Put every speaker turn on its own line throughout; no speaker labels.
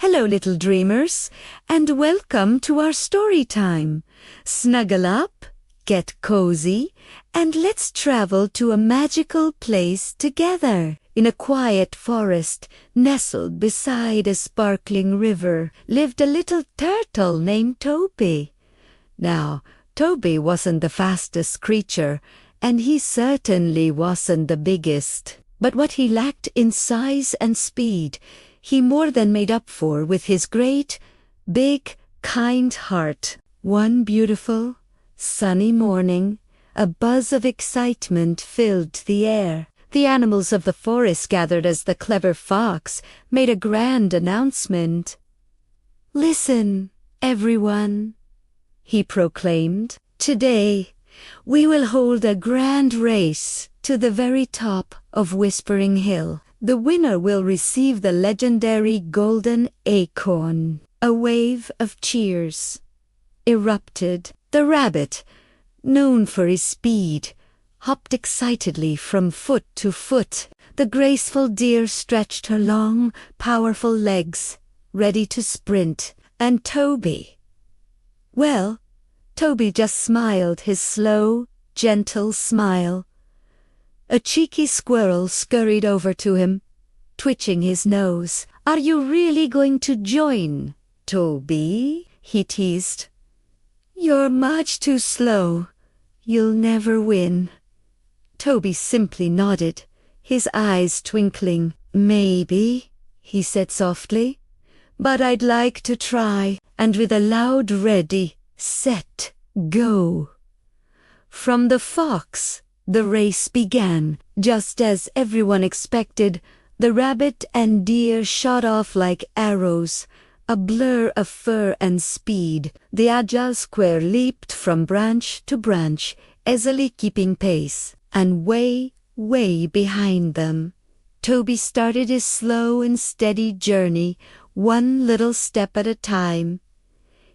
Hello, little dreamers, and welcome to our story time. Snuggle up, get cozy, and let's travel to a magical place together. In a quiet forest, nestled beside a sparkling river, lived a little turtle named Toby. Now, Toby wasn't the fastest creature, and he certainly wasn't the biggest. But what he lacked in size and speed, he more than made up for with his great, big, kind heart. One beautiful, sunny morning, a buzz of excitement filled the air. The animals of the forest gathered as the clever fox made a grand announcement. "Listen, everyone," he proclaimed. "Today, we will hold a grand race to the very top of Whispering Hill. The winner will receive the legendary golden acorn." A wave of cheers erupted. The rabbit, known for his speed, hopped excitedly from foot to foot. The graceful deer stretched her long, powerful legs, ready to sprint. And Toby? Well, Toby just smiled his slow, gentle smile. A cheeky squirrel scurried over to him, twitching his nose. "Are you really going to join, Toby?" he teased. "You're much too slow. You'll never win." Toby simply nodded, his eyes twinkling. "Maybe," he said softly, "but I'd like to try." And with a loud ready, set, go. From the fox, the race began. Just as everyone expected, the rabbit and deer shot off like arrows, a blur of fur and speed. The agile square leaped from branch to branch, easily keeping pace. And way, way behind them, Toby started his slow and steady journey, one little step at a time.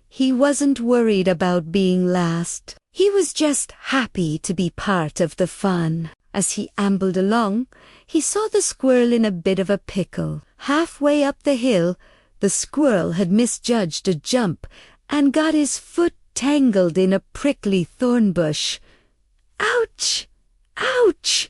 He wasn't worried about being last. He was just happy to be part of the fun. As he ambled along, he saw the squirrel in a bit of a pickle. Halfway up the hill, the squirrel had misjudged a jump and got his foot tangled in a prickly thorn bush. "Ouch! Ouch!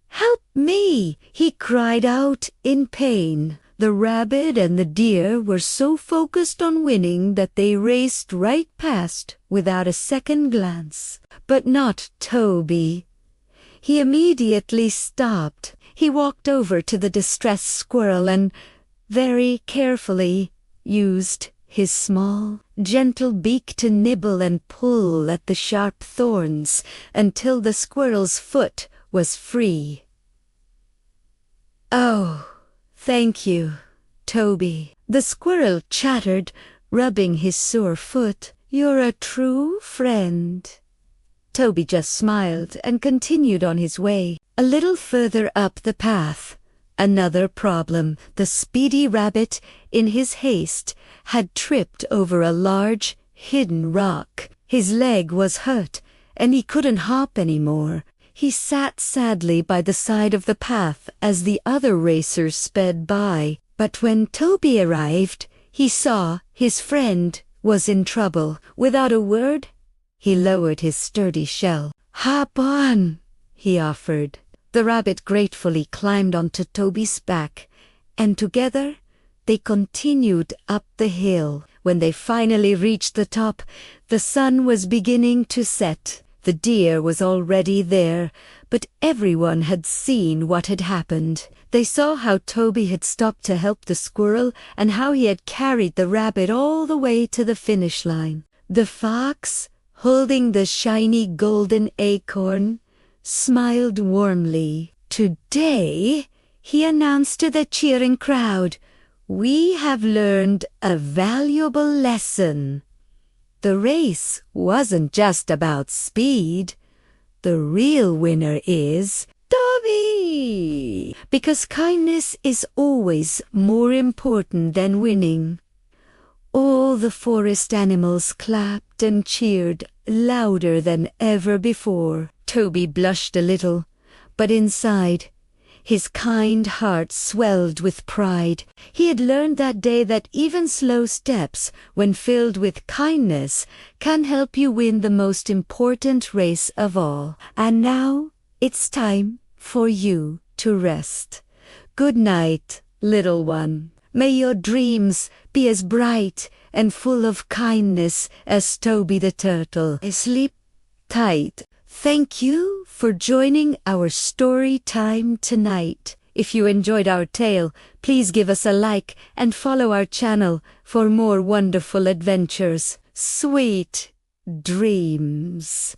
Help me!" he cried out in pain. The rabbit and the deer were so focused on winning that they raced right past without a second glance. But not Toby. He immediately stopped. He walked over to the distressed squirrel and, very carefully, used his small, gentle beak to nibble and pull at the sharp thorns until the squirrel's foot was free. "Oh, thank you, Toby," the squirrel chattered, rubbing his sore foot. "You're a true friend." Toby just smiled and continued on his way. A little further up the path, another problem. The speedy rabbit, in his haste, had tripped over a large, hidden rock. His leg was hurt, and he couldn't hop anymore. He sat sadly by the side of the path as the other racers sped by. But when Toby arrived, he saw his friend was in trouble. Without a word, he lowered his sturdy shell. "Hop on," he offered. The rabbit gratefully climbed onto Toby's back, and together they continued up the hill. When they finally reached the top, the sun was beginning to set. The deer was already there, but everyone had seen what had happened. They saw how Toby had stopped to help the squirrel and how he had carried the rabbit all the way to the finish line. The fox, holding the shiny golden acorn, smiled warmly. "Today," he announced to the cheering crowd, "we have learned a valuable lesson. The race wasn't just about speed. The real winner is Toby! Because kindness is always more important than winning." All the forest animals clapped and cheered louder than ever before. Toby blushed a little, but inside, His kind heart swelled with pride. He had learned that day that even slow steps, when filled with kindness, can help you win the most important race of all. And now, it's time for you to rest. Good night, little one. May your dreams be as bright and full of kindness as Toby the Turtle. Sleep tight. Thank you for joining our story time tonight. If you enjoyed our tale, please give us a like and follow our channel for more wonderful adventures. Sweet dreams.